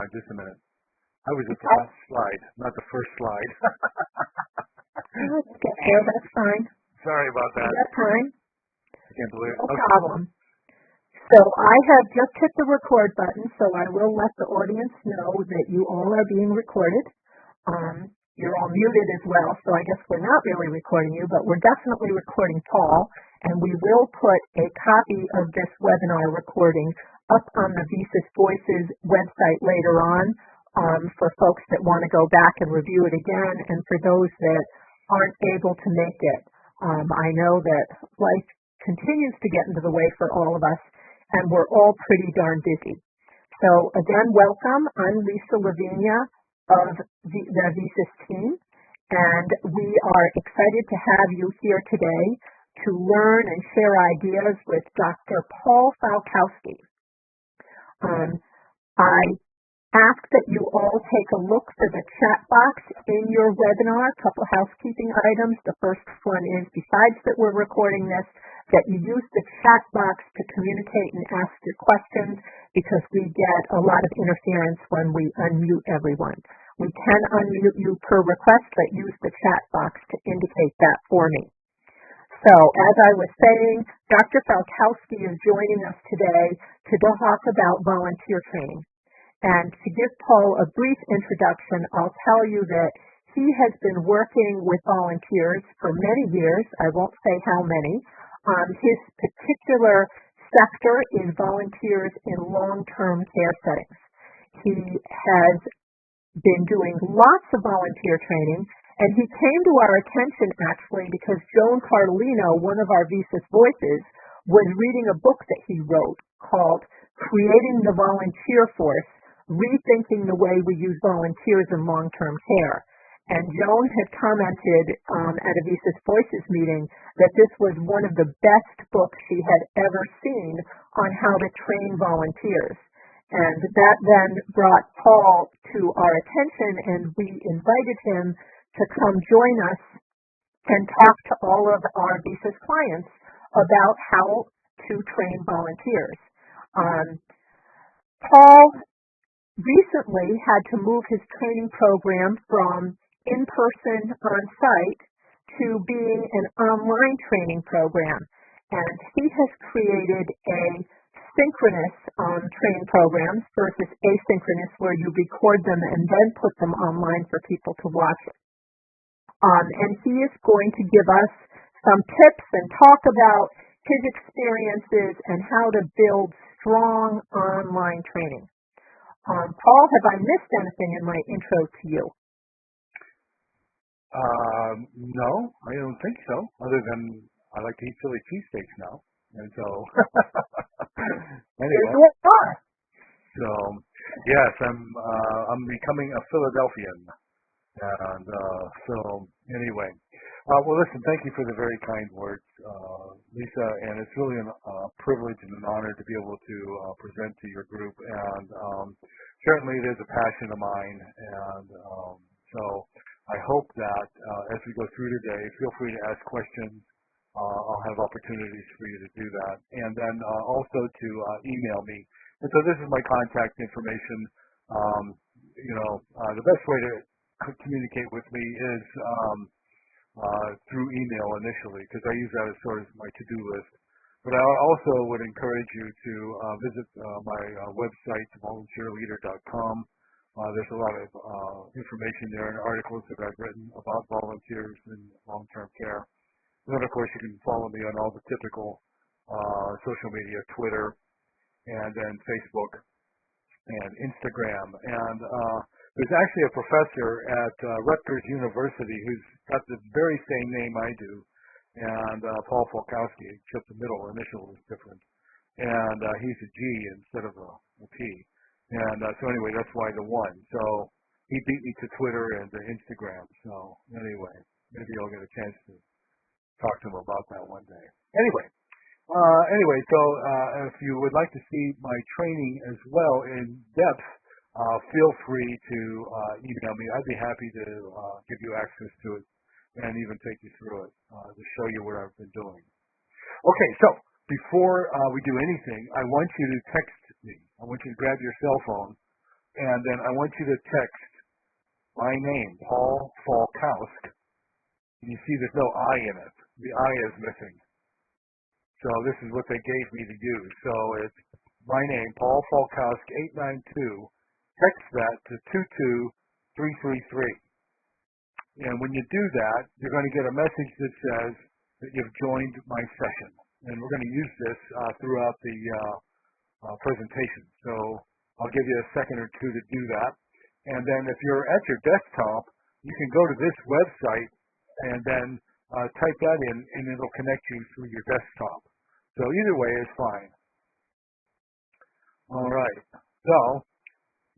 on just a minute. I was at the last slide, not the first slide. Let's get there. That's fine. Sorry about that. That's fine. I can't believe it. No problem. So I have just hit the record button, so I will let the audience know that you all are being recorded. You're all muted as well, so I guess we're not really recording you, but we're definitely recording Paul, and we will put a copy of this webinar recording up on the VSys Voices website later on for folks that want to go back and review it again, and for those that aren't able to make it. I know that life continues to get into the way for all of us, and we're all pretty darn busy. So again, welcome. I'm Lisa Lavinia of the VSys team, and we are excited to have you here today to learn and share ideas with Dr. Paul Falkowski. I ask that you all take a look for the chat box in your webinar. A couple housekeeping items. The first one is, besides that we're recording this, that you use the chat box to communicate and ask your questions, because we get a lot of interference when we unmute everyone. We can unmute you per request, but use the chat box to indicate that for me. So, as I was saying, Dr. Falkowski is joining us today to talk about volunteer training. And to give Paul a brief introduction, I'll tell you that he has been working with volunteers for many years. I won't say how many. His particular sector is volunteers in long-term care settings. He has been doing lots of volunteer training, and he came to our attention actually because Joan Cardolino, one of our VSys Voices, was reading a book that he wrote called Creating the Volunteer Force, Rethinking the Way We Use Volunteers in Long-Term Care. And Joan had commented at a VSys Voices meeting that this was one of the best books she had ever seen on how to train volunteers. And that then brought Paul to our attention, and we invited him to come join us and talk to all of our VSys clients about how to train volunteers. Paul recently had to move his training program from in-person on-site to being an online training program. And he has created a synchronous training programs versus asynchronous, where you record them and then put them online for people to watch it. And he is going to give us some tips and talk about his experiences and how to build strong online training. Paul, have I missed anything in my intro to you? No, I don't think so, other than I like to eat Philly cheesesteaks now. And so, anyway. So, yes, I'm becoming a Philadelphian. And so, anyway. Well, listen, thank you for the very kind words, Lisa, and it's really a privilege and an honor to be able to present to your group. And certainly it is a passion of mine. And so I hope that as we go through today, feel free to ask questions. I'll have opportunities for you to do that. And then also to email me. And so this is my contact information. The best way to communicate with me is through email initially, because I use that as sort of my to-do list. But I also would encourage you to visit my website, volunteerleader.com. There's a lot of information there and articles that I've written about volunteers in long-term care. And then, of course, you can follow me on all the typical social media, Twitter, and then Facebook and Instagram. And there's actually a professor at Rutgers University who's got the very same name I do, and Paul Falkowski, except the middle initial is different. And he's a G instead of a P. And so anyway, that's why the one. So he beat me to Twitter and to Instagram. So anyway, maybe I'll get a chance to talk to him about that one day. Anyway, so if you would like to see my training as well in depth, feel free to email me. I'd be happy to give you access to it and even take you through it to show you what I've been doing. Okay, so before we do anything, I want you to text me. I want you to grab your cell phone and then I want you to text my name, Paul Falkowski. You see there's no I in it. The I is missing. So this is what they gave me to use. So it's my name, Paul Falkowski, 892. Text that to 22333. And when you do that, you're going to get a message that says that you've joined my session. And we're going to use this throughout the presentation. So I'll give you a second or two to do that. And then if you're at your desktop, you can go to this website and then type that in, and it'll connect you through your desktop. So either way is fine. All right. So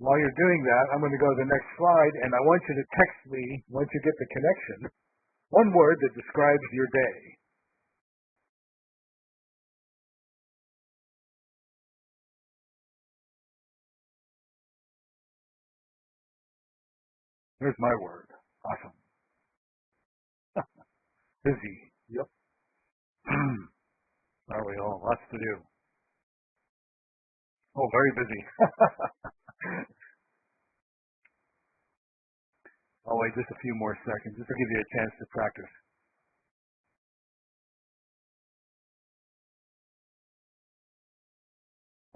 while you're doing that, I'm going to go to the next slide, and I want you to text me, once you get the connection, one word that describes your day. There's my word. Awesome. Busy. Yep. Are we all? Lots to do. Oh, very busy. I'll wait just a few more seconds, just to give you a chance to practice.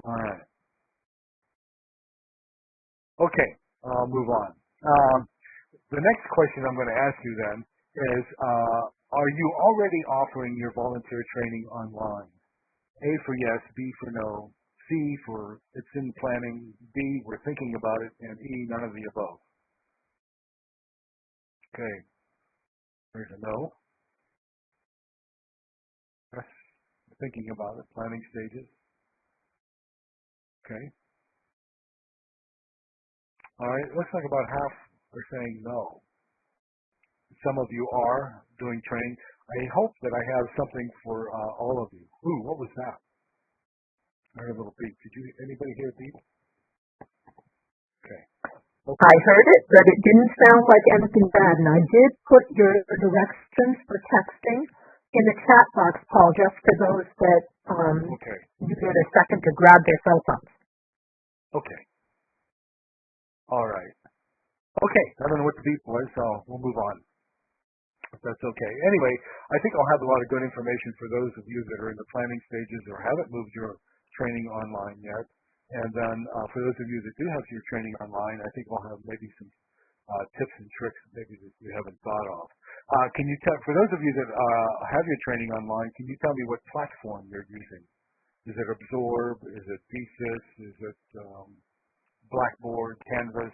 All right. Okay, I'll move on. The next question I'm going to ask you then is, are you already offering your volunteer training online? A for yes, B for no, C for it's in planning, D, we're thinking about it, and E, none of the above. Okay, there's a no. Yes, thinking about it, planning stages. Okay. All right, looks like about half are saying no. Some of you are doing training. I hope that I have something for all of you. Ooh, what was that? I heard a little beep. Anybody hear a beep? Okay. I heard it, but it didn't sound like anything bad, and I did put your directions for texting in the chat box, Paul, just for those that you get a second to grab their cell phones. Okay. All right. Okay. I don't know what the beep was, so we'll move on, if that's okay. Anyway, I think I'll have a lot of good information for those of you that are in the planning stages or haven't moved your training online yet. And then for those of you that do have your training online, I think we'll have maybe some tips and tricks maybe that you haven't thought of. Can you tell, for those of you that have your training online, can you tell me what platform you're using? Is it Absorb? Is it VSys? Is it Blackboard, Canvas?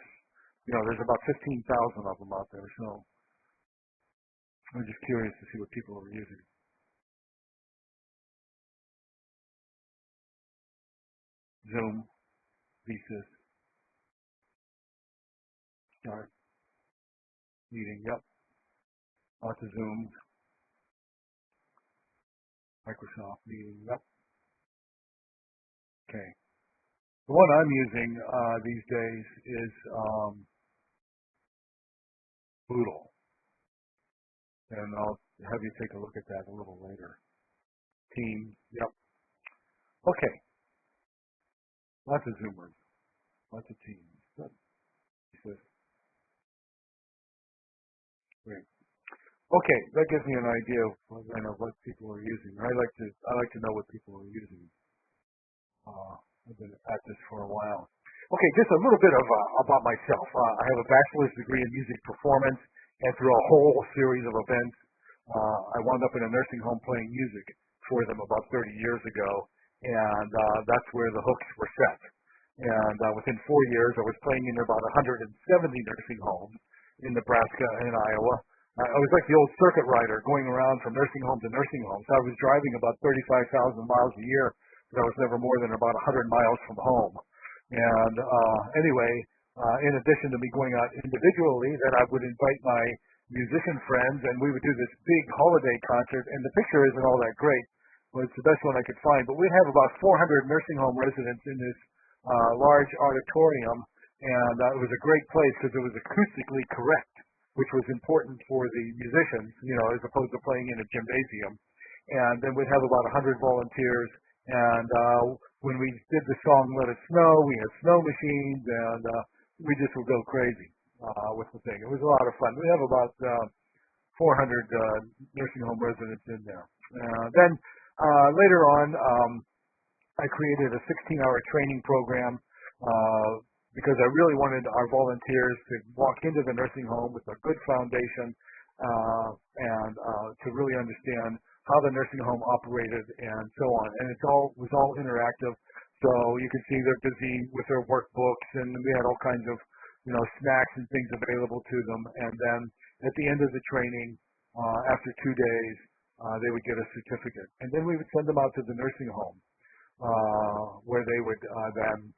You know, there's about 15,000 of them out there, so I'm just curious to see what people are using. Zoom, VSys, Start, Meeting, yep. Lots of Zooms, Microsoft Meeting, yep. Okay. The one I'm using these days is Boodle, and I'll have you take a look at that a little later. Teams, yep. Okay. Lots of Zoomers, lots of Teams. Good. Great. Okay, that gives me an idea of what people are using. I like to know what people are using. I've been at this for a while. Okay, just a little bit of about myself. I have a bachelor's degree in music performance, and through a whole series of events, I wound up in a nursing home playing music for them about 30 years ago, and that's where the hooks were set. And within 4 years, I was playing in about 170 nursing homes in Nebraska and Iowa. I was like the old circuit rider going around from nursing home to nursing home. So I was driving about 35,000 miles a year, but I was never more than about 100 miles from home. And anyway, in addition to me going out individually, then I would invite my musician friends, and we would do this big holiday concert. And the picture isn't all that great, but it's the best one I could find. But we'd have about 400 nursing home residents in this large auditorium, and it was a great place because it was acoustically correct, which was important for the musicians, you know, as opposed to playing in a gymnasium. And then we'd have about 100 volunteers, And when we did the song Let It Snow, we had snow machines, and we just would go crazy with the thing. It was a lot of fun. We have about 400 nursing home residents in there. Then later on, I created a 16-hour training program because I really wanted our volunteers to walk into the nursing home with a good foundation and to really understand how the nursing home operated and so on. And it was all interactive. So you can see they're busy with their workbooks, and we had all kinds of snacks and things available to them. And then at the end of the training, after 2 days, they would get a certificate. And then we would send them out to the nursing home where they would then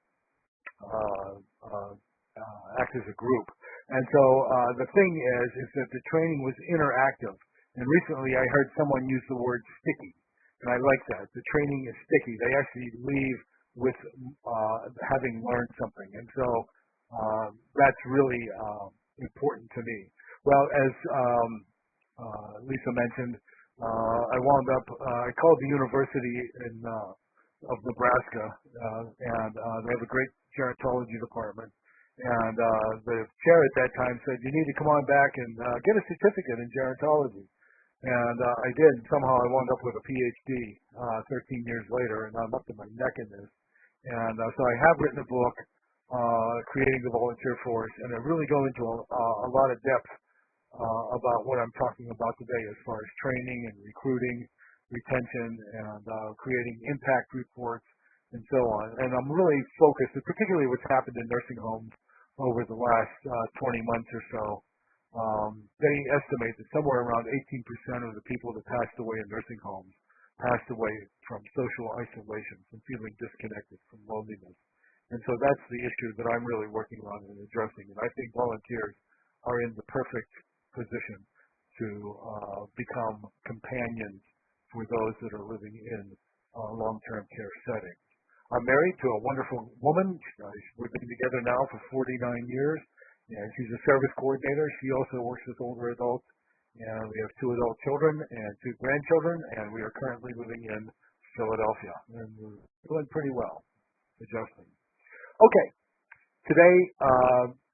act as a group. And so the thing is that the training was interactive. And recently I heard someone use the word sticky, and I like that. The training is sticky. They actually leave with having learned something. And so that's really important to me. Well, as Lisa mentioned, I wound up, I called the University of Nebraska, and they have a great gerontology department. And the chair at that time said, you need to come on back and get a certificate in gerontology. And I did. Somehow I wound up with a PhD 13 years later, and I'm up to my neck in this. And so I have written a book, Creating the Volunteer Force, and I really go into a lot of depth about what I'm talking about today as far as training and recruiting, retention, and creating impact reports, and so on. And I'm really focused, particularly what's happened in nursing homes over the last 20 months or so. They estimate that somewhere around 18% of the people that passed away in nursing homes passed away from social isolation, from feeling disconnected, from loneliness. And so that's the issue that I'm really working on and addressing. And I think volunteers are in the perfect position to become companions for those that are living in long-term care settings. I'm married to a wonderful woman. We've been together now for 49 years, and she's a service coordinator. She also works with older adults, and we have 2 adult children and 2 grandchildren, and we are currently living in Philadelphia, and we're doing pretty well, adjusting. Okay, today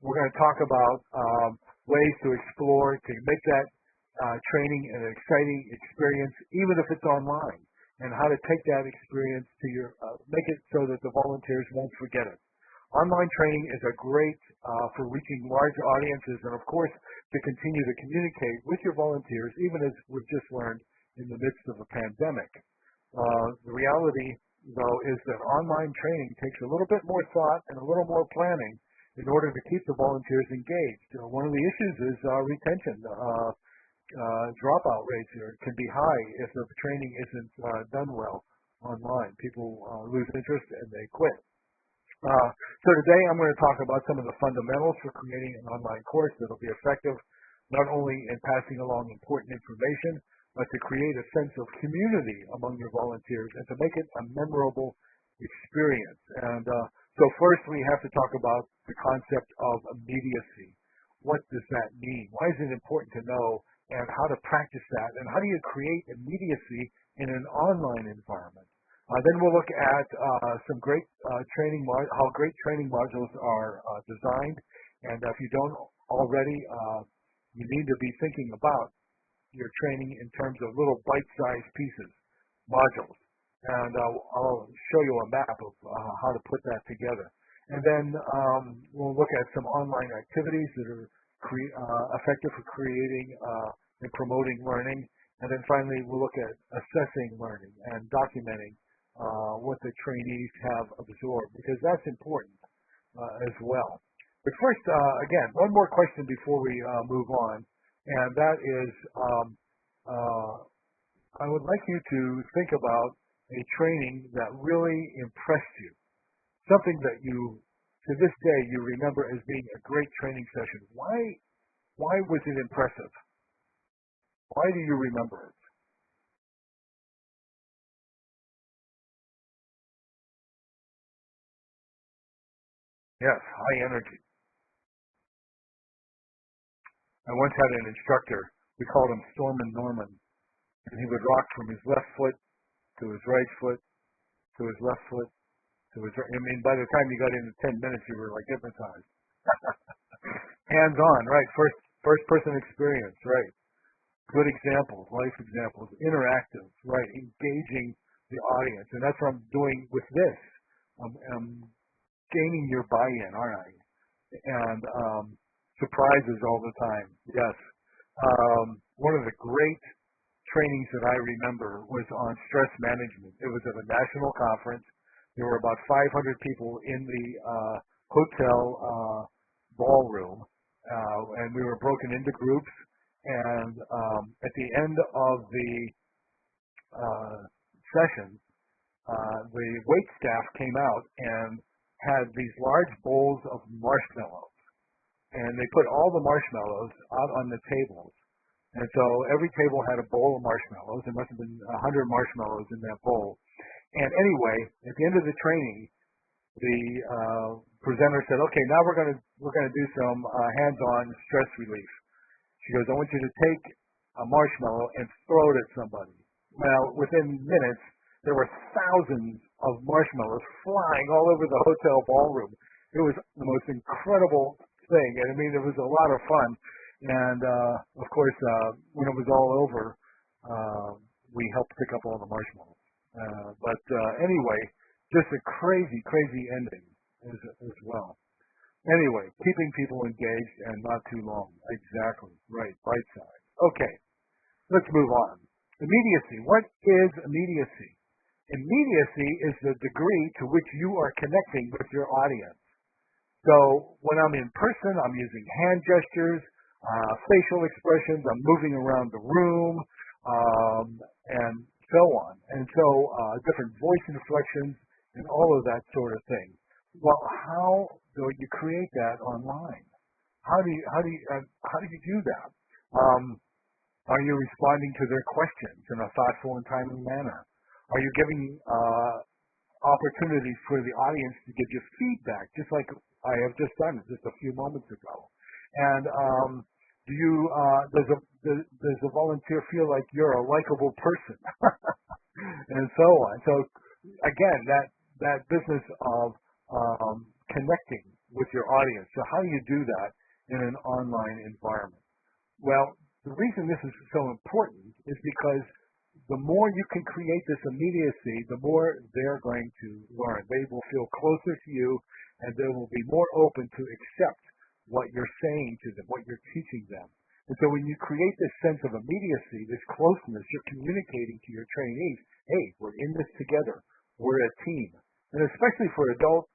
we're going to talk about ways to explore, to make that training an exciting experience, even if it's online, and how to take that experience to make it so that the volunteers won't forget it. Online training is a great for reaching large audiences, and of course, to continue to communicate with your volunteers, even as we've just learned in the midst of a pandemic. The reality, though, is that online training takes a little bit more thought and a little more planning in order to keep the volunteers engaged. One of the issues is retention. Dropout rates here can be high if the training isn't done well online. People lose interest and they quit. So today I'm going to talk about some of the fundamentals for creating an online course that will be effective not only in passing along important information, but to create a sense of community among your volunteers and to make it a memorable experience. And so first we have to talk about the concept of immediacy. What does that mean? Why is it important to know, and how to practice that? And how do you create immediacy in an online environment? Then we'll look at some great how great training modules are designed. And if you don't already, you need to be thinking about your training in terms of little bite-sized pieces, modules. And I'll show you a map of how to put that together. And then we'll look at some online activities that are effective for creating and promoting learning. And then finally, we'll look at assessing learning and documenting what the trainees have absorbed, because that's important as well. But first, again, one more question before we move on, and that is I would like you to think about a training that really impressed you, something that you, to this day, you remember as being a great training session. Why was it impressive? Why do you remember it? Yes, high energy. I once had an instructor, we called him Stormin' Norman, and he would rock from his left foot to his right foot to his left foot, to his right. I mean, by the time you got into 10 minutes, you were like hypnotized. Hands-on, right? First-person experience, right? Good examples, life examples, interactive, right? Engaging the audience, and that's what I'm doing with this. I'm gaining your buy-in, aren't I? And surprises all the time. Yes. One of the great trainings that I remember was on stress management. It was at a national conference. There were about 500 people in the hotel ballroom, and we were broken into groups. And at the end of the session, the wait staff came out and had these large bowls of marshmallows. And they put all the marshmallows out on the tables. And so every table had a bowl of marshmallows. There must have been 100 marshmallows in that bowl. And anyway, at the end of the training, the presenter said, "Okay, now we're gonna do some hands-on stress relief." She goes, "I want you to take a marshmallow and throw it at somebody." Well, within minutes, there were thousands of marshmallows flying all over the hotel ballroom. It was the most incredible thing, and I mean, it was a lot of fun. And of course, when it was all over, we helped pick up all the marshmallows. But anyway, just a crazy ending as well. Anyway, keeping people engaged and not too long. Exactly. Right. Bite size. Okay. Let's move on. Immediacy. What is immediacy? Immediacy is the degree to which you are connecting with your audience. So when I'm in person, I'm using hand gestures, facial expressions, I'm moving around the room, and so on. And so different voice inflections and all of that sort of thing. Well, how do you create that online? How do you do that? Are you responding to their questions in a thoughtful and timely manner? Are you giving opportunities for the audience to give you feedback, just like I have just done just a few moments ago? And does the volunteer feel like you're a likable person, and so on? So again, that business of connecting with your audience. So how do you do that in an online environment? Well, the reason this is so important is because the more you can create this immediacy, the more they're going to learn. They will feel closer to you, and they will be more open to accept what you're saying to them, what you're teaching them. And so when you create this sense of immediacy, this closeness, you're communicating to your trainees, hey, we're in this together. We're a team. And especially for adult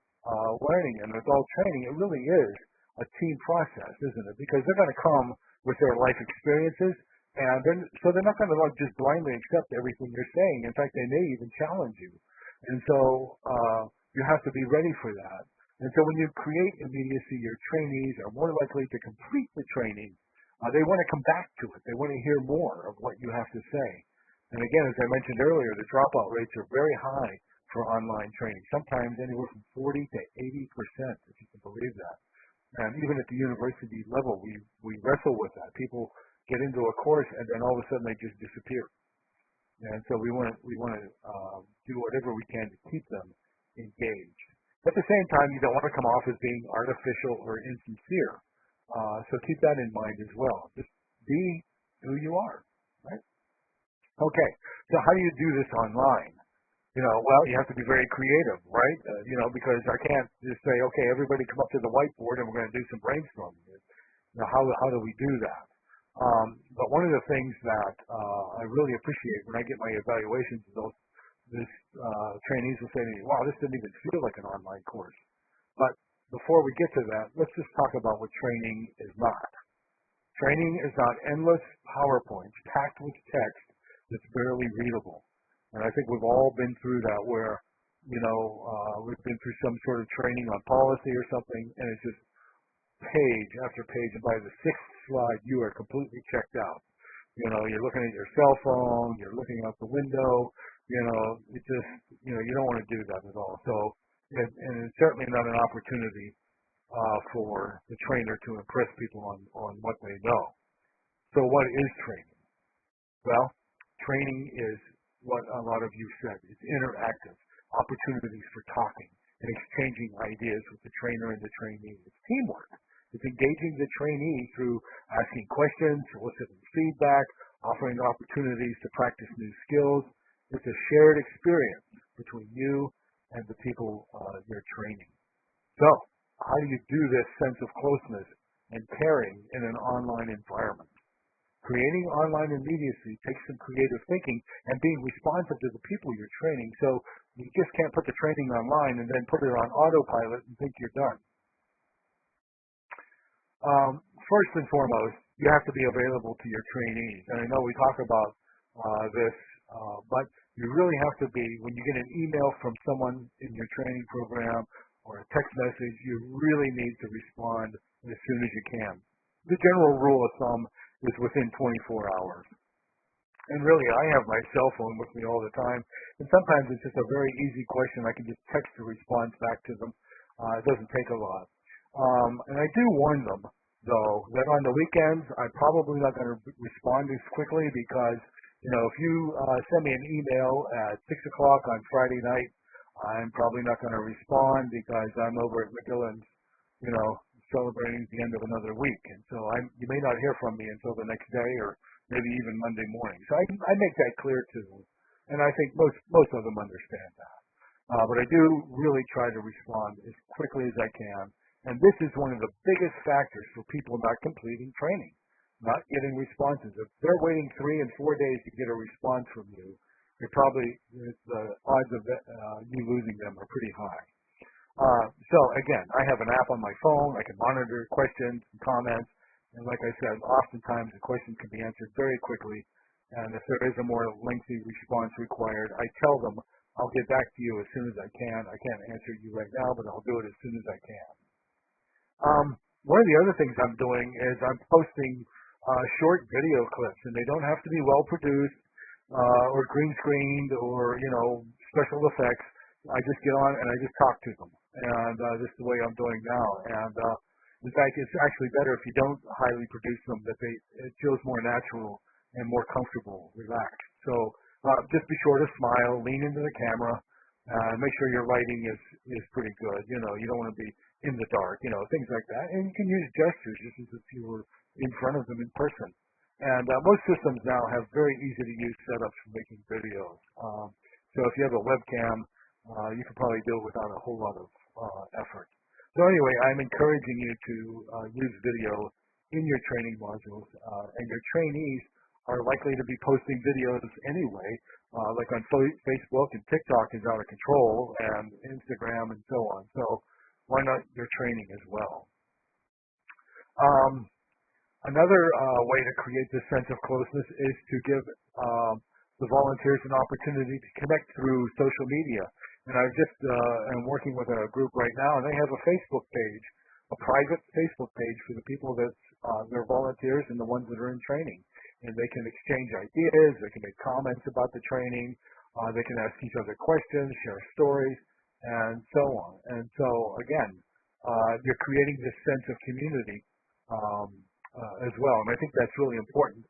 learning and adult training, it really is a team process, isn't it? Because they're going to come with their life experiences, and so they're not going to just blindly accept everything you're saying. In fact, they may even challenge you. And so you have to be ready for that. And so when you create immediacy, your trainees are more likely to complete the training. They want to come back to it. They want to hear more of what you have to say. And again, as I mentioned earlier, the dropout rates are very high for online training, sometimes anywhere from 40 to 80%, if you can believe that. And even at the university level, we wrestle with that. People get into a course and then all of a sudden they just disappear. And so we want to do whatever we can to keep them engaged. At the same time, you don't want to come off as being artificial or insincere. So keep that in mind as well. Just be who you are, right? Okay, so how do you do this online? Well, you have to be very creative, right? Because I can't just say, okay, everybody come up to the whiteboard and we're going to do some brainstorming. How do we do that? But one of the things that I really appreciate when I get my evaluations is trainees will say to me, wow, this didn't even feel like an online course. But before we get to that, let's just talk about what training is not. Training is not endless PowerPoints packed with text that's barely readable. And I think we've all been through that where, we've been through some sort of training on policy or something, and it's just page after page, and by the sixth slide, you are completely checked out. You're looking at your cell phone, you're looking out the window, it just, you don't want to do that at all. So, and it's certainly not an opportunity for the trainer to impress people on what they know. So what is training? Well, training is what a lot of you said. It's interactive. opportunities for talking and exchanging ideas with the trainer and the trainee. It's teamwork. It's engaging the trainee through asking questions, soliciting feedback, offering opportunities to practice new skills. It's a shared experience between you and the people you're training. So, how do you do this sense of closeness and caring in an online environment? Creating online immediacy takes some creative thinking and being responsive to the people you're training. So you just can't put the training online and then put it on autopilot and think you're done. First and foremost, you have to be available to your trainees. And I know we talk about this, but you really have to be, when you get an email from someone in your training program or a text message, you really need to respond as soon as you can. The general rule of thumb is within 24 hours. And really, I have my cell phone with me all the time, and sometimes it's just a very easy question. I can just text a response back to them. It doesn't take a lot. And I do warn them, though, that on the weekends, I'm probably not going to respond as quickly because, if you send me an email at 6 o'clock on Friday night, I'm probably not going to respond because I'm over at McGillen's, celebrating the end of another week. And so you may not hear from me until the next day or maybe even Monday morning. So I make that clear to them. And I think most of them understand that. But I do really try to respond as quickly as I can. And this is one of the biggest factors for people not completing training, not getting responses. If they're waiting 3 and 4 days to get a response from you, the odds of you losing them are pretty high. So again, I have an app on my phone. I can monitor questions and comments. And like I said, oftentimes the question can be answered very quickly. And if there is a more lengthy response required, I tell them, I'll get back to you as soon as I can. I can't answer you right now, but I'll do it as soon as I can. One of the other things I'm doing is I'm posting short video clips, and they don't have to be well produced or green screened or, special effects. I just get on and I just talk to them. And this is the way I'm doing now. And in fact, it's actually better if you don't highly produce them, that it feels more natural and more comfortable, relaxed. So just be sure to smile, lean into the camera, make sure your lighting is pretty good. You don't want to be in the dark, things like that. And you can use gestures just as if you were in front of them in person. And most systems now have very easy to use setups for making videos. So if you have a webcam, you can probably do it without a whole lot of effort. So anyway, I'm encouraging you to use video in your training modules, and your trainees are likely to be posting videos anyway, like on Facebook, and TikTok is out of control, and Instagram and so on. So why not your training as well? Another way to create this sense of closeness is to give the volunteers an opportunity to connect through social media. And I just am working with a group right now, and they have a Facebook page, a private Facebook page for the people that they're volunteers and the ones that are in training. And they can exchange ideas, they can make comments about the training, they can ask each other questions, share stories, and so on. And so, again, you're creating this sense of community as well. And I think that's really important,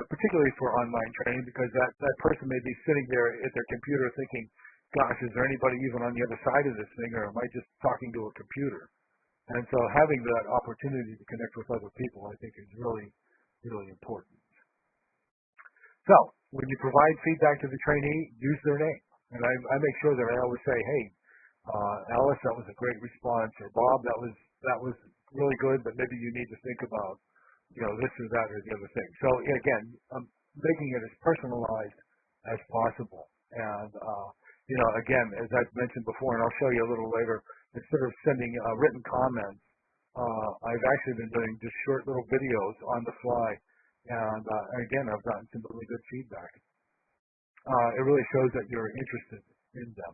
particularly for online training, because that person may be sitting there at their computer thinking, gosh, is there anybody even on the other side of this thing, or am I just talking to a computer? And so having that opportunity to connect with other people, I think, is really, really important. So when you provide feedback to the trainee, use their name. And I make sure that I always say, hey, Alice, that was a great response, or Bob, that was really good, but maybe you need to think about, this or that or the other thing. So again, I'm making it as personalized as possible. And again, as I've mentioned before, and I'll show you a little later, instead of sending written comments, I've actually been doing just short little videos on the fly. And again, I've gotten some really good feedback. It really shows that you're interested in them.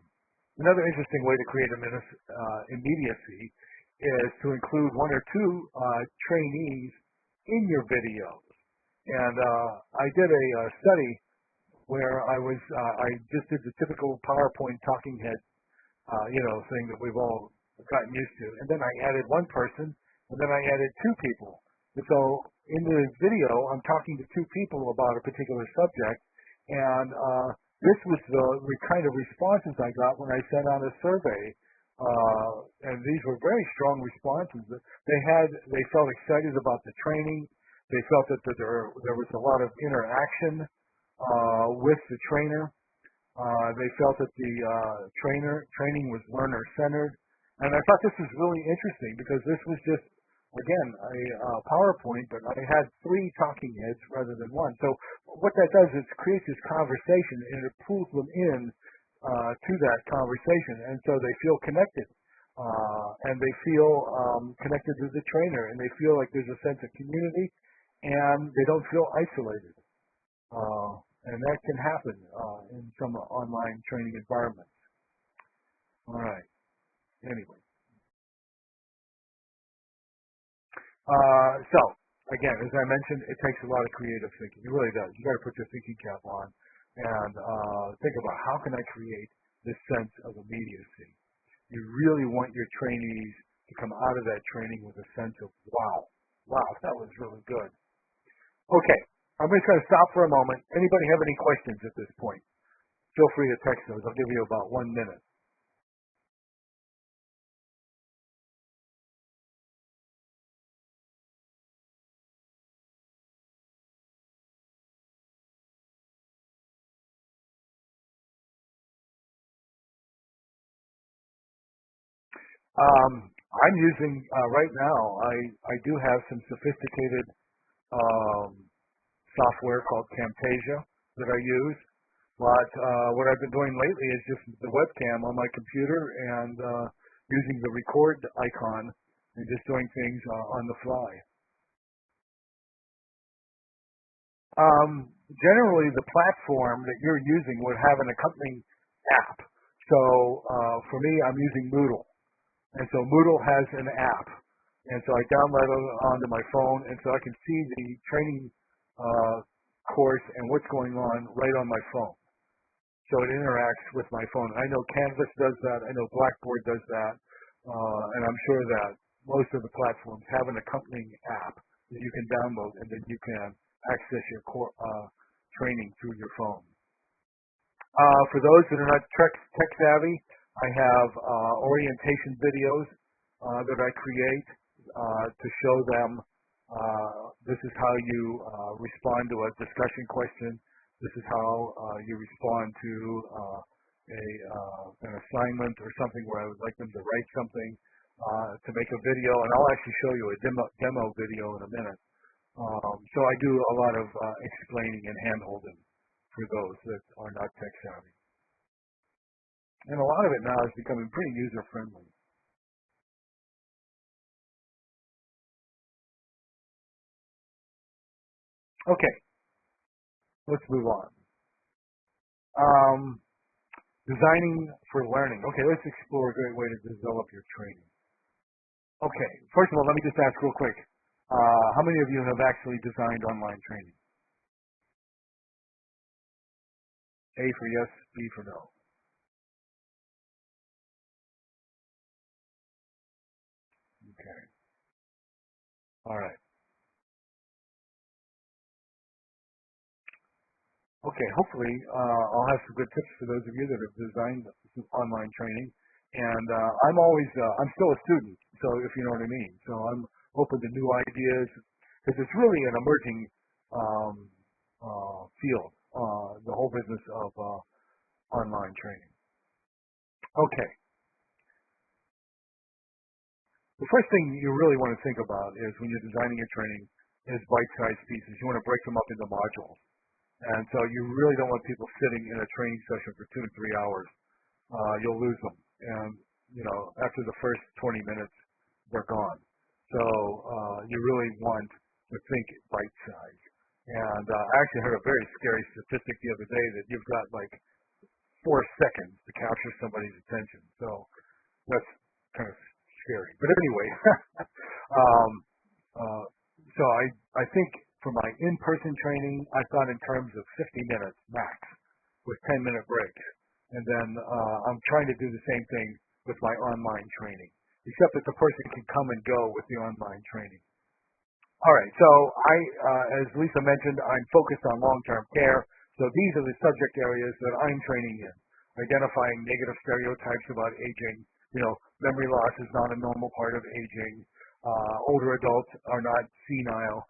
Another interesting way to create immediacy is to include 1 or 2 trainees in your videos. And I did a study where I just did the typical PowerPoint talking head, thing that we've all gotten used to. And then I added 1 person, and then I added 2 people. And so in the video, I'm talking to 2 people about a particular subject, and this was the kind of responses I got when I sent out a survey, and these were very strong responses. They felt excited about the training. They felt that there was a lot of interaction with the trainer. They felt that the training was learner-centered. And I thought this was really interesting because this was just, again, a PowerPoint, but I had 3 talking heads rather than 1. So what that does is creates this conversation, and it pulls them in to that conversation. And so they feel connected. And they feel connected to the trainer, and they feel like there's a sense of community, and they don't feel isolated. And that can happen in some online training environments. All right. Anyway. So, again, as I mentioned, it takes a lot of creative thinking. It really does. You got to put your thinking cap on and think about how can I create this sense of immediacy. You really want your trainees to come out of that training with a sense of, wow, that was really good. Okay, I'm just going to stop for a moment. Anybody have any questions at this point? Feel free to text those. I'll give you about 1 minute. I'm using, right now, I do have some sophisticated software called Camtasia that I use. But what I've been doing lately is just the webcam on my computer and using the record icon and just doing things on the fly. Generally, the platform that you're using would have an accompanying app. So for me, I'm using Moodle. And so Moodle has an app. And so I download it onto my phone, and so I can see the training course and what's going on right on my phone. So it interacts with my phone. I know Canvas does that. I know Blackboard does that. And I'm sure that most of the platforms have an accompanying app that you can download, and then you can access your training through your phone. For those that are not tech savvy, I have orientation videos that I create to show them this is how you respond to a discussion question. This is how you respond to an assignment or something where I would like them to write something to make a video, and I'll actually show you a demo video in a minute. So I do a lot of explaining and hand-holding for those that are not tech savvy. And a lot of it now is becoming pretty user-friendly. Okay, let's move on. Designing for learning. Okay, let's explore a great way to develop your training. Okay, first of all, let me just ask real quick. How many of you have actually designed online training? A for yes, B for no. Okay. All right. Okay, hopefully I'll have some good tips for those of you that have designed some online training. And I'm still a student, so if you know what I mean. So I'm open to new ideas because it's really an emerging field, the whole business of online training. Okay. The first thing you really want to think about is when you're designing your training is bite-sized pieces. You want to break them up into modules. And so you really don't want people sitting in a training session for 2 to 3 hours. You'll lose them. And, after the first 20 minutes, they're gone. So you really want to think bite-sized. And I actually heard a very scary statistic the other day that you've got like 4 seconds to capture somebody's attention. So that's kind of scary. But anyway, so I think for my in-person training, I thought in terms of 50 minutes max with 10-minute breaks. And then I'm trying to do the same thing with my online training, except that the person can come and go with the online training. All right, so as Lisa mentioned, I'm focused on long-term care, so So these are the subject areas that I'm training in. Identifying negative stereotypes about aging. Memory loss is not a normal part of aging. Older adults are not senile,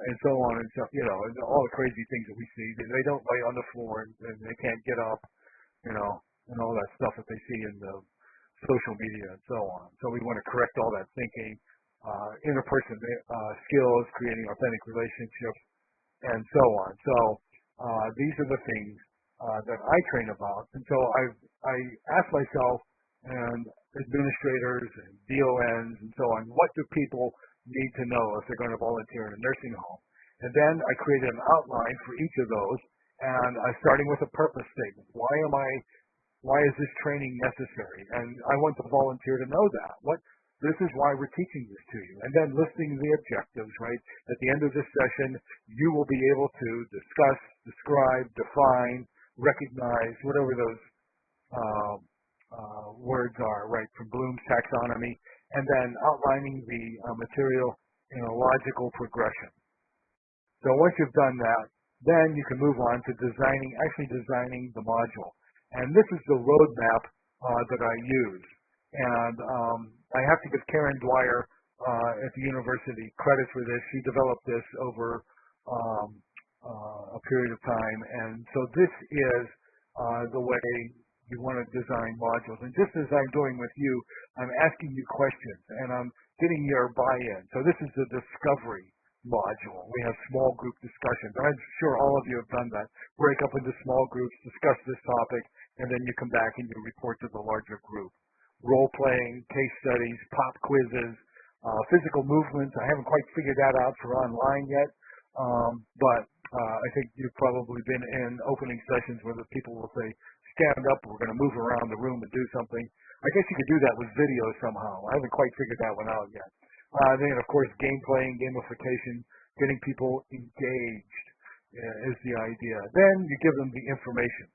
and so on and so, and all the crazy things that we see. They don't lay on the floor and they can't get up, and all that stuff that they see in the social media and so on. So we want to correct all that thinking, interpersonal skills, creating authentic relationships, and so on. So these are the things that I train about. And so I ask myself and administrators and DONs and so on, what do people need to know if they're going to volunteer in a nursing home? And then I created an outline for each of those, and I'm starting with a purpose statement. Why is this training necessary? And I want the volunteer to know that. This is why we're teaching this to you. And then listing the objectives, right? At the end of this session, you will be able to discuss, describe, define, recognize, whatever those words are, right, from Bloom's taxonomy, and then outlining the material in a logical progression. So once you've done that, then you can move on to designing the module. And this is the roadmap that I use. And I have to give Karen Dwyer at the university credit for this. She developed this over a period of time. And so this is the way you want to design modules. And just as I'm doing with you, I'm asking you questions and I'm getting your buy-in. So this is the discovery module. We have small group discussions. I'm sure all of you have done that. Break up into small groups, discuss this topic, and then you come back and you report to the larger group. Role-playing, case studies, pop quizzes, physical movements. I haven't quite figured that out for online yet, but I think you've probably been in opening sessions where the people will say, stand up, we're going to move around the room and do something. I guess you could do that with video somehow. I haven't quite figured that one out yet. Then, of course, game playing, gamification, getting people engaged is the idea. Then you give them the information,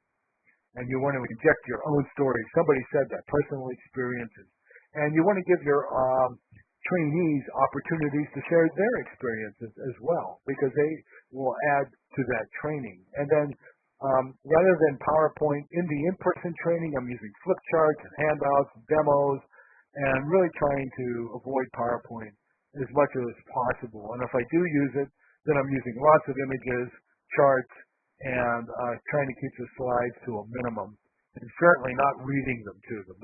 and you want to inject your own stories. Somebody said that, personal experiences. And you want to give your trainees opportunities to share their experiences as well, because they will add to that training. And then rather than PowerPoint, in the in-person training, I'm using flip charts and handouts and demos, and really trying to avoid PowerPoint as much as possible. And if I do use it, then I'm using lots of images, charts, and trying to keep the slides to a minimum, and certainly not reading them to them.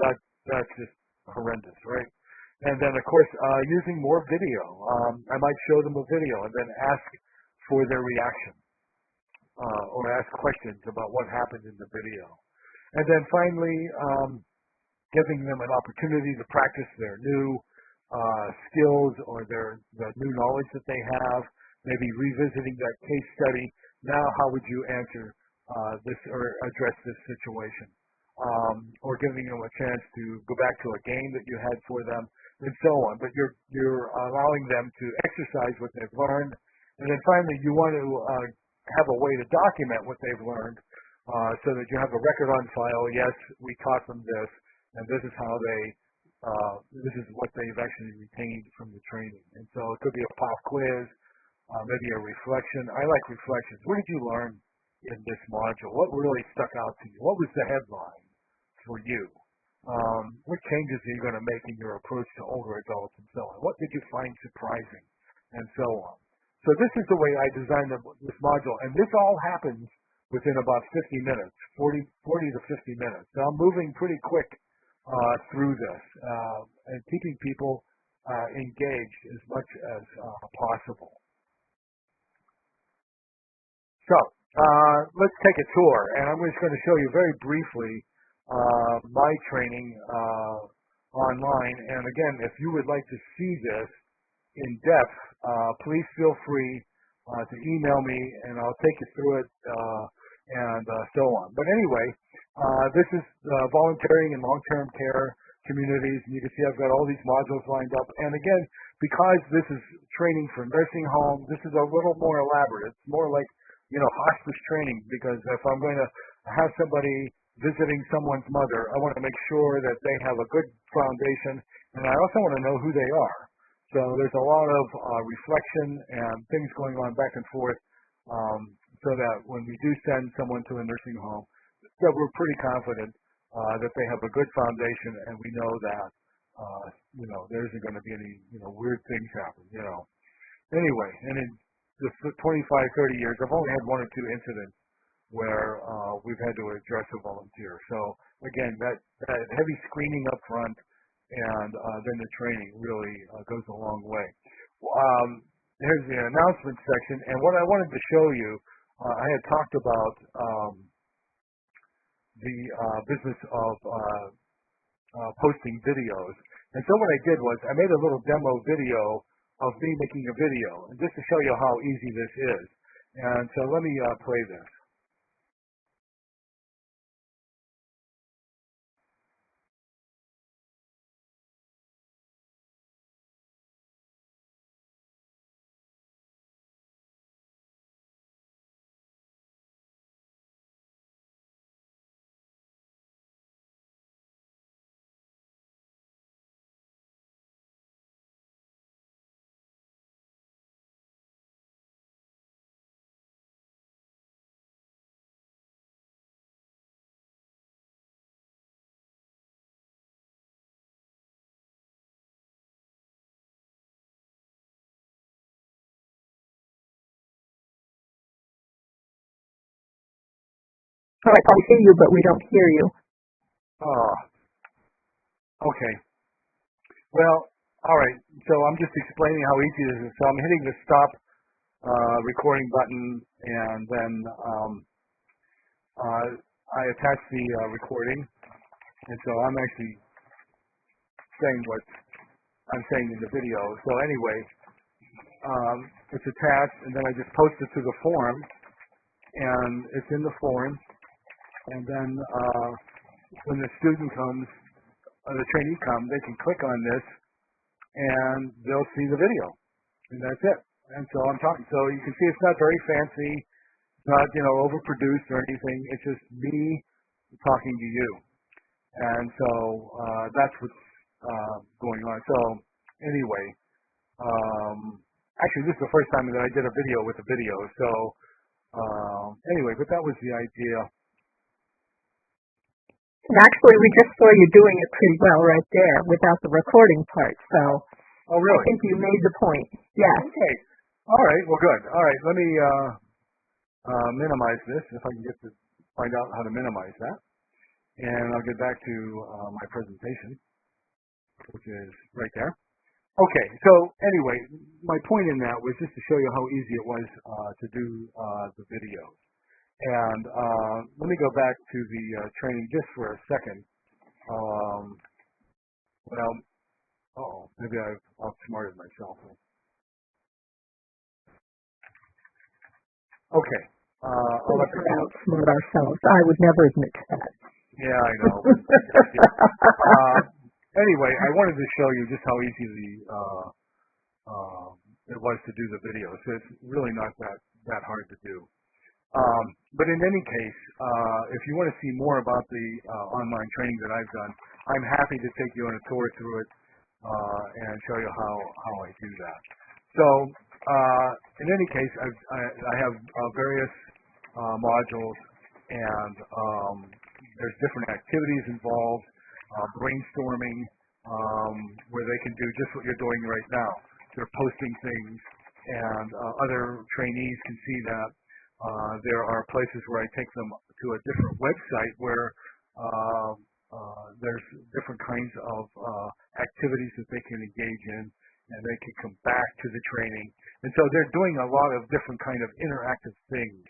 That's just horrendous, right? And then, of course, using more video. I might show them a video and then ask for their reaction or ask questions about what happened in the video. And then finally, giving them an opportunity to practice their new skills or the new knowledge that they have, maybe revisiting that case study. Now, how would you answer this or address this situation? Or giving them a chance to go back to a game that you had for them, and so on. But you're allowing them to exercise what they've learned. And then finally, you want to have a way to document what they've learned so that you have a record on file. Yes, we taught them this, and this is how this is what they've actually retained from the training. And so it could be a pop quiz, maybe a reflection. I like reflections. What did you learn in this module? What really stuck out to you? What was the headline for you? What changes are you going to make in your approach to older adults and so on? What did you find surprising? And so on. So this is the way I designed this module. And this all happens within about 50 minutes, 40 to 50 minutes. So I'm moving pretty quick through this and keeping people engaged as much as possible. So let's take a tour, and I'm just going to show you very briefly my training online. And again, if you would like to see this in depth, please feel free to email me, and I'll take you through it and so on. But anyway, this is volunteering in long-term care communities, and you can see I've got all these modules lined up. And again, because this is training for nursing home, this is a little more elaborate. It's more like, hospice training, because if I'm going to have somebody visiting someone's mother, I want to make sure that they have a good foundation, and I also want to know who they are. So there's a lot of reflection and things going on back and forth so that when we do send someone to a nursing home, that we're pretty confident that they have a good foundation, and we know that there isn't going to be any weird things happen. Anyway, and in the 25, 30 years, I've only had one or two incidents where we've had to address a volunteer. So again, that heavy screening up front and then the training really goes a long way. Here's the announcement section, and what I wanted to show you, I had talked about the business of posting videos. And so what I did was I made a little demo video of me making a video, and just to show you how easy this is. And so let me play this. All right, I see you, but we don't hear you. Oh, okay. Well, all right. So I'm just explaining how easy this is. So I'm hitting the stop recording button, and then I attach the recording. And so I'm actually saying what I'm saying in the video. So anyway, it's attached, and then I just post it to the forum, and it's in the forum. And then when the student comes, the trainee comes, they can click on this, and they'll see the video, and that's it. And so I'm talking. So you can see it's not very fancy, not overproduced or anything. It's just me talking to you, and so that's what's going on. So anyway, actually this is the first time that I did a video with a video. So anyway, but that was the idea. And actually, we just saw you doing it pretty well right there without the recording part. So oh, really? I think you made the point. Yes. Okay. All right. Well, good. All right. Let me minimize this if I can get to find out how to minimize that, and I'll get back to my presentation, which is right there. Okay. So anyway, my point in that was just to show you how easy it was to do the videos. And let me go back to the training just for a second. Maybe I've outsmarted myself. Okay. I'll let you outsmart ourselves. I would never admit to that. Yeah, I know. Anyway, I wanted to show you just how easy it was to do the video. So it's really not that hard to do. But in any case, if you want to see more about the online training that I've done, I'm happy to take you on a tour through it and show you how I do that. So in any case, I have various modules, and there's different activities involved, brainstorming, where they can do just what you're doing right now. They're posting things, and other trainees can see that. There are places where I take them to a different website where there's different kinds of activities that they can engage in, and they can come back to the training. And so they're doing a lot of different kind of interactive things,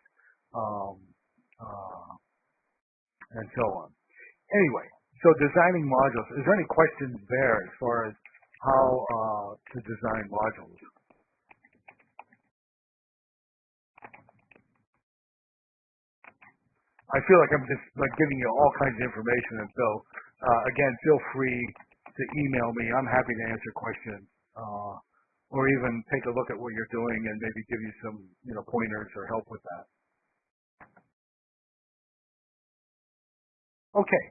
and so on. Anyway, so designing modules. Is there any questions there as far as how to design modules? I feel like I'm just giving you all kinds of information, and so again, feel free to email me. I'm happy to answer questions, or even take a look at what you're doing and maybe give you some pointers or help with that. Okay,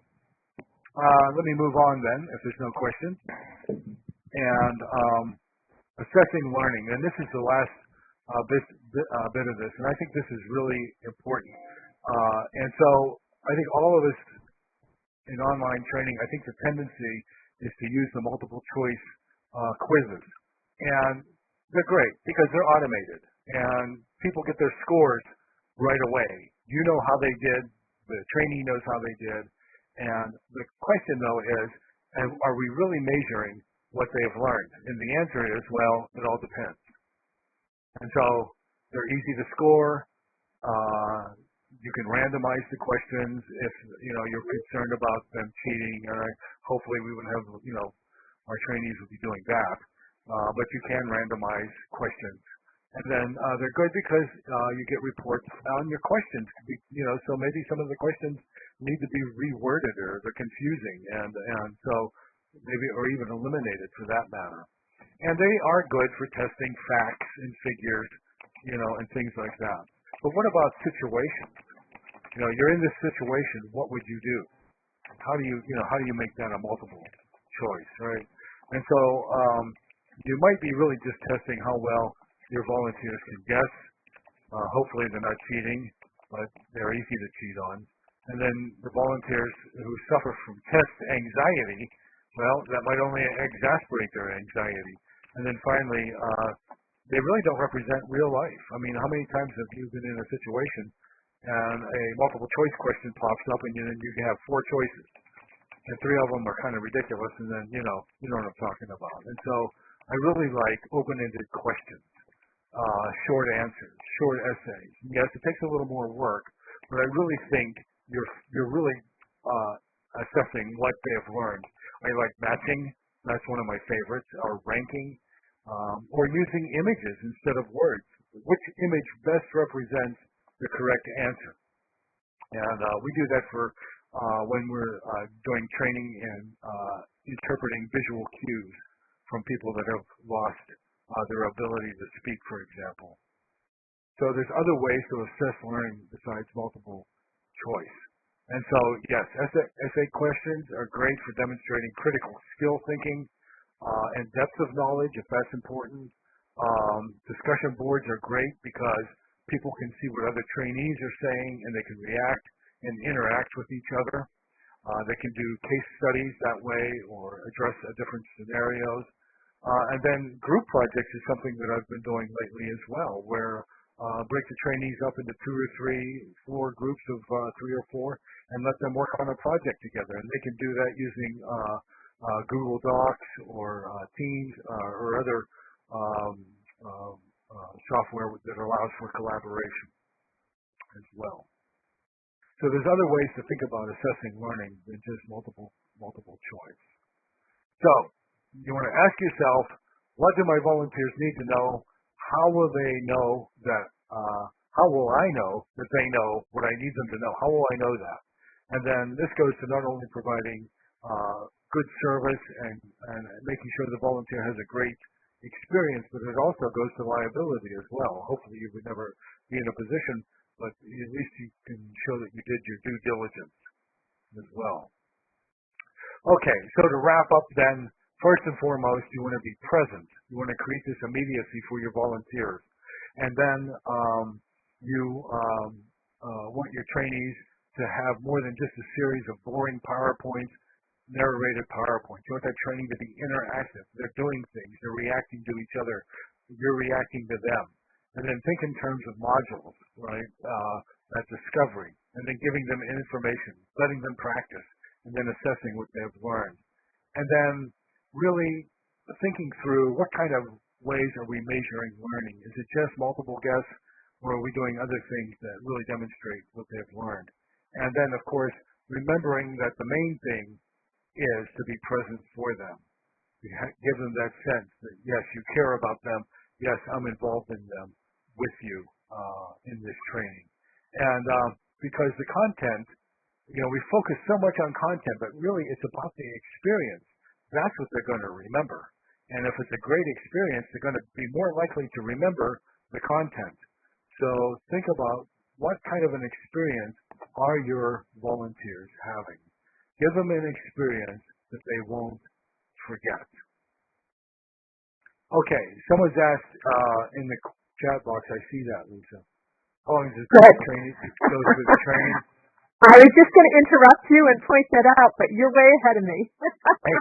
let me move on then, if there's no questions. And assessing learning, and this is the last bit of this, and I think this is really important. And so I think all of us in online training, I think the tendency is to use the multiple choice quizzes, and they're great because they're automated, and people get their scores right away. You know how they did, the trainee knows how they did, and the question though is, are we really measuring what they've learned? And the answer is, well, it all depends. And so they're easy to score. You can randomize the questions if you're concerned about them cheating. Hopefully we wouldn't have our trainees would be doing that. But you can randomize questions, and then they're good because you get reports on your questions. So maybe some of the questions need to be reworded or they're confusing, and so maybe or even eliminated for that matter. And they are good for testing facts and figures, and things like that. But what about situations? You're in this situation. What would you do? How do you make that a multiple choice, right? And so you might be really just testing how well your volunteers can guess. Hopefully they're not cheating, but they're easy to cheat on. And then the volunteers who suffer from test anxiety, well, that might only exasperate their anxiety. And then finally, they really don't represent real life. I mean, how many times have you been in a situation and a multiple choice question pops up and then you have 4 choices and 3 of them are kind of ridiculous, and then you know what I'm talking about. And so I really like open-ended questions, short answers, short essays. Yes, it takes a little more work, but I really think you're really assessing what they have learned. I like matching. That's one of my favorites. Or ranking, or using images instead of words. Which image best represents the correct answer? And we do that for when we're doing training and interpreting visual cues from people that have lost their ability to speak, for example. So there's other ways to assess learning besides multiple choice. And so, yes, essay questions are great for demonstrating critical skill thinking and depth of knowledge, if that's important. Discussion boards are great because people can see what other trainees are saying and they can react and interact with each other. They can do case studies that way or address different scenarios. And then group projects is something that I've been doing lately as well, where break the trainees up into 2 or 3, 4 groups of 3 or 4 and let them work on a project together. And they can do that using Google Docs or Teams or other software that allows for collaboration as well. So there's other ways to think about assessing learning than just multiple choice. So you want to ask yourself, what do my volunteers need to know? How will they know that? How will I know that they know what I need them to know? How will I know that? And then this goes to not only providing good service and making sure the volunteer has a great experience, but it also goes to liability as well. Hopefully you would never be in a position, but at least you can show that you did your due diligence as well. Okay, so to wrap up then, first and foremost, you want to be present. You want to create this immediacy for your volunteers. And then you want your trainees to have more than just a series of boring PowerPoints, narrated PowerPoints. You want that training to be interactive. They're doing things. They're reacting to each other. You're reacting to them. And then think in terms of modules, right? That discovery. And then giving them information, letting them practice, and then assessing what they've learned. And then really thinking through what kind of ways are we measuring learning? Is it just multiple guess, or are we doing other things that really demonstrate what they've learned? And then, of course, remembering that the main thing is to be present for them. Give them that sense that, yes, you care about them. Yes, I'm involved in them with you in this training. And because the content, we focus so much on content, but really it's about the experience. That's what they're going to remember. And if it's a great experience, they're going to be more likely to remember the content. So think about what kind of an experience are your volunteers having. Give them an experience that they won't forget. Okay, someone's asked in the chat box. I see that, Lisa. How long does it Good. go through the training? I was just going to interrupt you and point that out, but you're way ahead of me. Hey.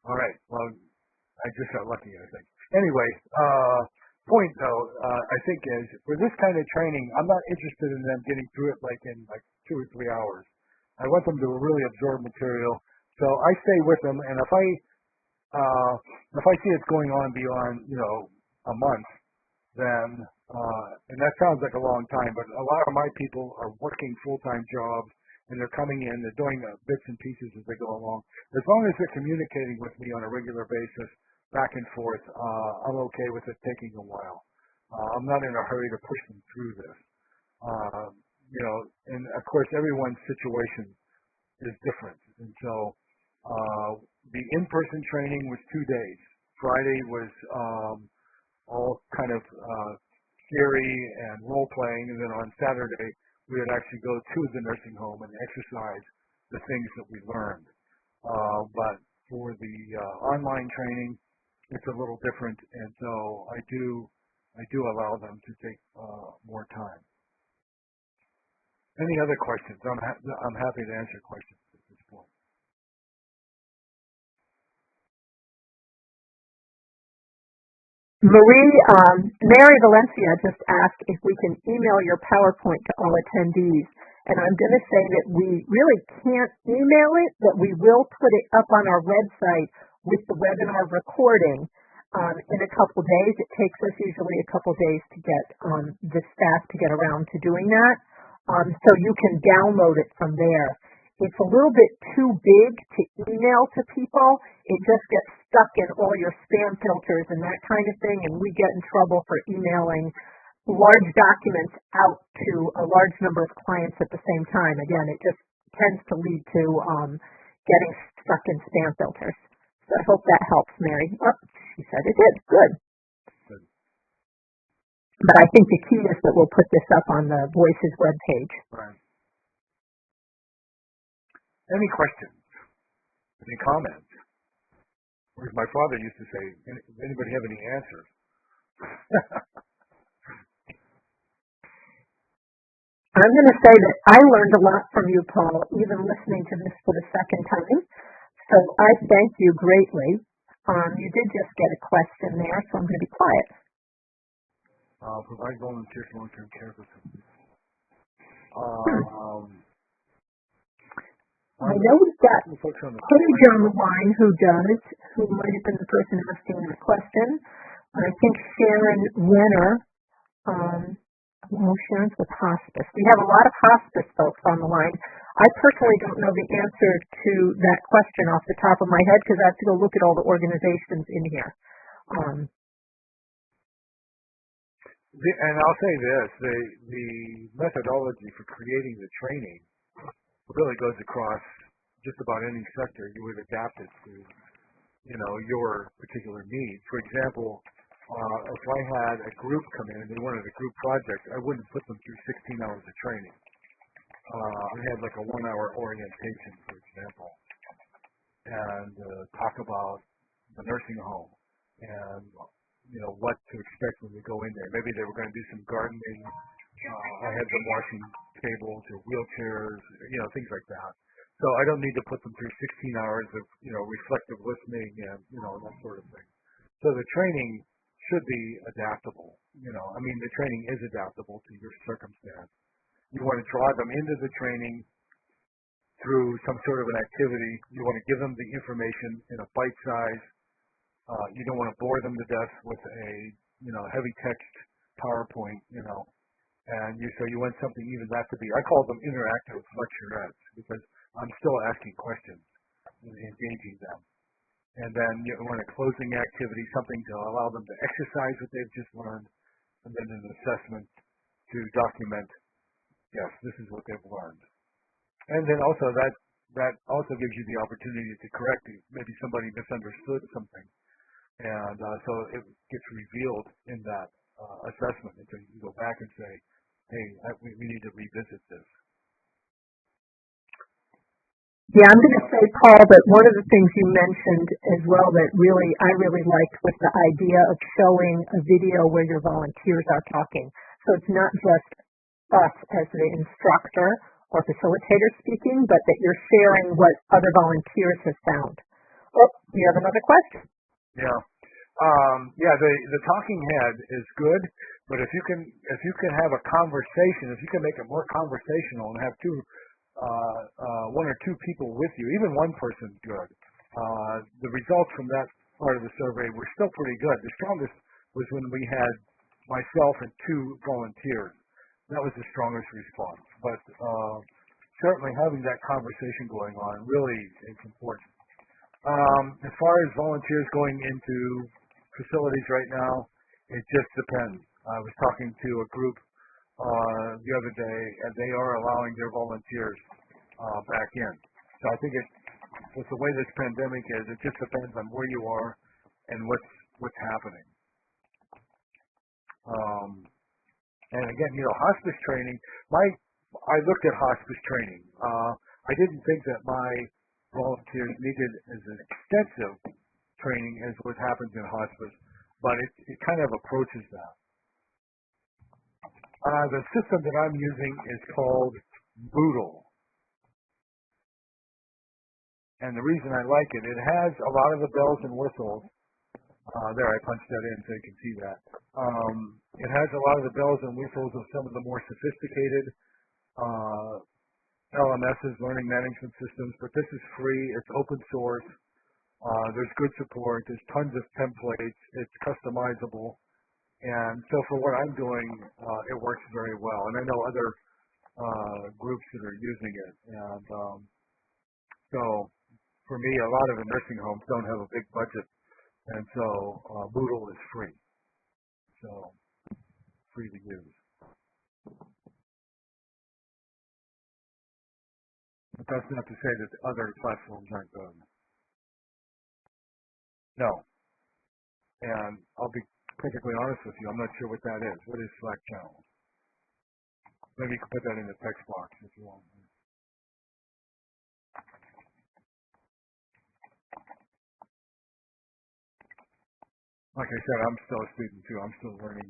All right. Well, I just got lucky, I think. Anyway, point though, I think is for this kind of training, I'm not interested in them getting through it in 2 or 3 hours. I want them to really absorb material. So I stay with them, and if I see it's going on beyond a month, then and that sounds like a long time, but a lot of my people are working full-time jobs, and they're coming in, they're doing bits and pieces as they go along. As long as they're communicating with me on a regular basis, back and forth, I'm okay with it taking a while. I'm not in a hurry to push them through this. And of course, everyone's situation is different. And so the in-person training was 2 days. Friday was all kind of theory and role-playing, and then on Saturday, we would actually go to the nursing home and exercise the things that we learned. But for the online training, it's a little different, and so I do allow them to take more time. Any other questions? I'm happy to answer questions at this point. Mary Valencia just asked if we can email your PowerPoint to all attendees. And I'm going to say that we really can't email it, but we will put it up on our website with the webinar recording in a couple days. It takes us usually a couple days to get the staff to get around to doing that. So you can download it from there. It's a little bit too big to email to people. It just gets stuck in all your spam filters and that kind of thing, and we get in trouble for emailing large documents out to a large number of clients at the same time. Again, it just tends to lead to getting stuck in spam filters. So I hope that helps, Mary. Oh, she said it did. Good. But I think the key is that we'll put this up on the Voices webpage. Right. Any questions? Any comments? Or as my father used to say, anybody have any answers? I'm going to say that I learned a lot from you, Paul, even listening to this for the second time. So I thank you greatly. You did just get a question there, so I'm going to be quiet. Provide volunteers long-term care facilities. I know we've got Paige on the line who might have been the person asking the question. I think Sharon Renner, Sharon's with hospice. We have a lot of hospice folks on the line. I personally don't know the answer to that question off the top of my head because I have to go look at all the organizations in here. And I'll say this, the methodology for creating the training really goes across just about any sector. You would adapt it to, your particular needs. For example, if I had a group come in and they wanted a group project, I wouldn't put them through 16 hours of training. I had like a 1-hour orientation, for example, and talk about the nursing home and what to expect when we go in there. Maybe they were going to do some gardening. I had them washing tables or wheelchairs, things like that. So I don't need to put them through 16 hours of, reflective listening and, that sort of thing. So the training should be adaptable. The training is adaptable to your circumstance. You want to draw them into the training through some sort of an activity. You want to give them the information in a bite size. You don't want to bore them to death with a, heavy text PowerPoint, and so you want something even that to be, I call them interactive lecturettes because I'm still asking questions and engaging them. And then you want a closing activity, something to allow them to exercise what they've just learned, and then an assessment to document, yes, this is what they've learned. And then also that also gives you the opportunity to correct it. Maybe somebody misunderstood something. And so it gets revealed in that assessment. And so you can go back and say, hey, we need to revisit this. Yeah, I'm going to say, Paul, that one of the things you mentioned as well that I really liked was the idea of showing a video where your volunteers are talking. So it's not just us as the instructor or facilitator speaking, but that you're sharing what other volunteers have found. Oh, you have another question? Yeah. The talking head is good, but if you can have a conversation, if you can make it more conversational and have one or two people with you, even one person's good. The results from that part of the survey were still pretty good. The strongest was when we had myself and two volunteers. That was the strongest response. But certainly having that conversation going on really is important. As far as volunteers going into facilities right now, it just depends. I was talking to a group the other day, and they are allowing their volunteers back in. So I think with the way this pandemic is, it just depends on where you are and what's happening. And again, hospice training. I looked at hospice training. I didn't think that my volunteers needed as extensive training as what happens in hospice, but it kind of approaches that. The system that I'm using is called Moodle. And the reason I like it has a lot of the bells and whistles. There, I punched that in so you can see that. It has a lot of the bells and whistles of some of the more sophisticated LMSs, learning management systems, but this is free. It's open source. There's good support. There's tons of templates. It's customizable. And so for what I'm doing, it works very well. And I know other groups that are using it. And so for me, a lot of the nursing homes don't have a big budget. And so Moodle is free. So free to use. But that's not to say that the other platforms aren't good. No. And I'll be perfectly honest with you, I'm not sure what that is. What is Slack channel? Maybe you can put that in the text box if you want. Like I said, I'm still a student too. I'm still learning.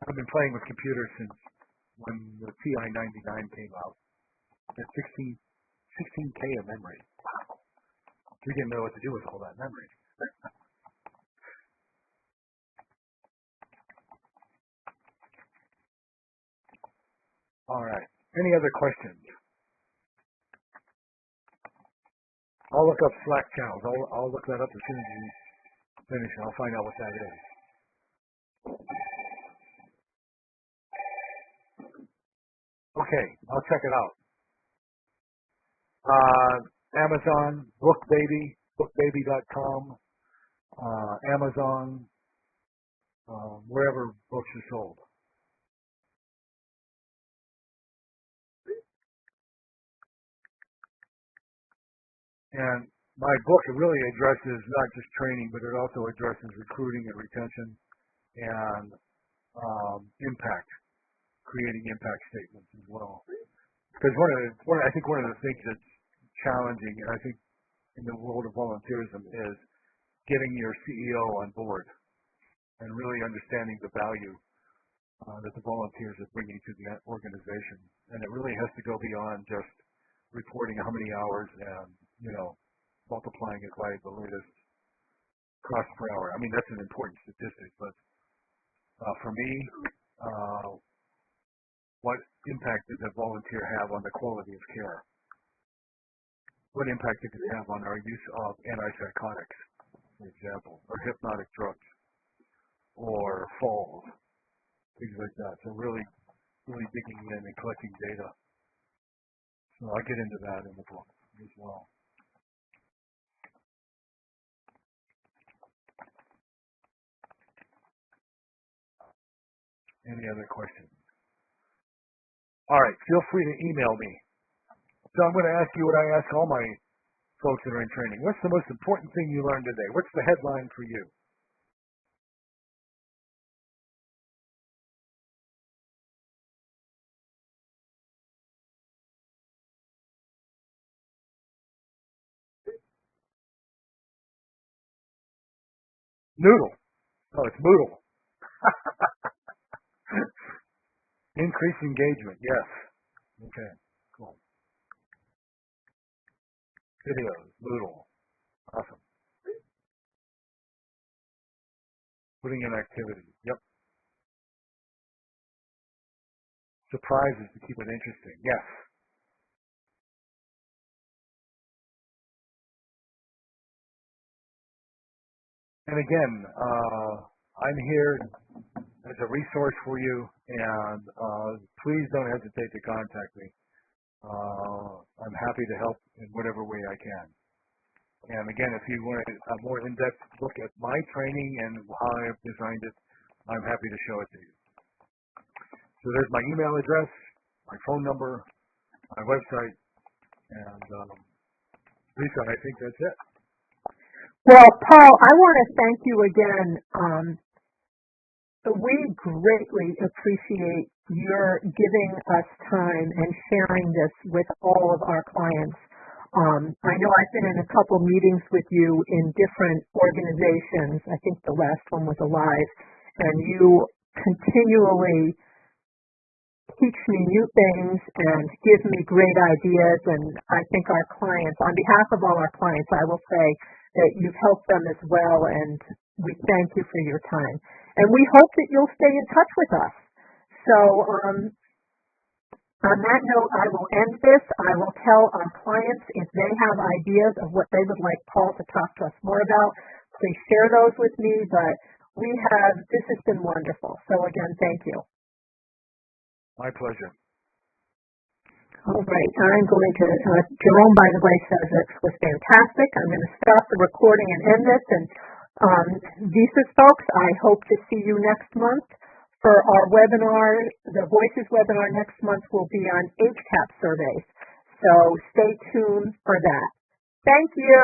I've been playing with computers since when the TI-99 came out. At 16K of memory. Wow. We didn't know what to do with all that memory. All right. Any other questions? I'll look up Slack channels. I'll look that up as soon as you finish, and I'll find out what that is. Okay, I'll check it out. Amazon, BookBaby, bookbaby.com, Amazon, wherever books are sold. And my book really addresses not just training, but it also addresses recruiting and retention and impact, creating impact statements as well. Because I think one of the things that's challenging, and I think in the world of volunteerism, is getting your CEO on board and really understanding the value that the volunteers are bringing to the organization. And it really has to go beyond just reporting how many hours and, multiplying it by the latest cost per hour. I mean, that's an important statistic, but for me, what impact did that volunteer have on the quality of care? What impact did it have on our use of antipsychotics, for example, or hypnotic drugs, or falls, things like that. So really digging in and collecting data. So I get into that in the book as well. Any other questions? All right, feel free to email me. So I'm going to ask you what I ask all my folks that are in training. What's the most important thing you learned today? What's the headline for you? Noodle. Oh, it's Moodle. Increase engagement. Yes. Okay. Cool. Videos. Moodle. Awesome. Putting in activity. Yep. Surprises to keep it interesting. Yes. And again, I'm here as a resource for you, and please don't hesitate to contact me. I'm happy to help in whatever way I can. And again, if you want a more in-depth look at my training and how I've designed it, I'm happy to show it to you. So there's my email address, my phone number, my website, and Lisa, I think that's it. Well, Paul, I want to thank you again. We greatly appreciate your giving us time and sharing this with all of our clients. I know I've been in a couple meetings with you in different organizations. I think the last one was Alive, and you continually teach me new things and give me great ideas, and I think our clients, on behalf of all our clients, I will say that you've helped them as well, and we thank you for your time. And we hope that you'll stay in touch with us. So on that note, I will end this. I will tell our clients if they have ideas of what they would like Paul to talk to us more about, please share those with me. But this has been wonderful. So again, thank you. My pleasure. All right. I'm going to, Jerome, by the way, says it was fantastic. I'm going to stop the recording and end this. And VSys folks, I hope to see you next month. For our webinar, the Voices webinar next month will be on HCAP surveys. So stay tuned for that. Thank you.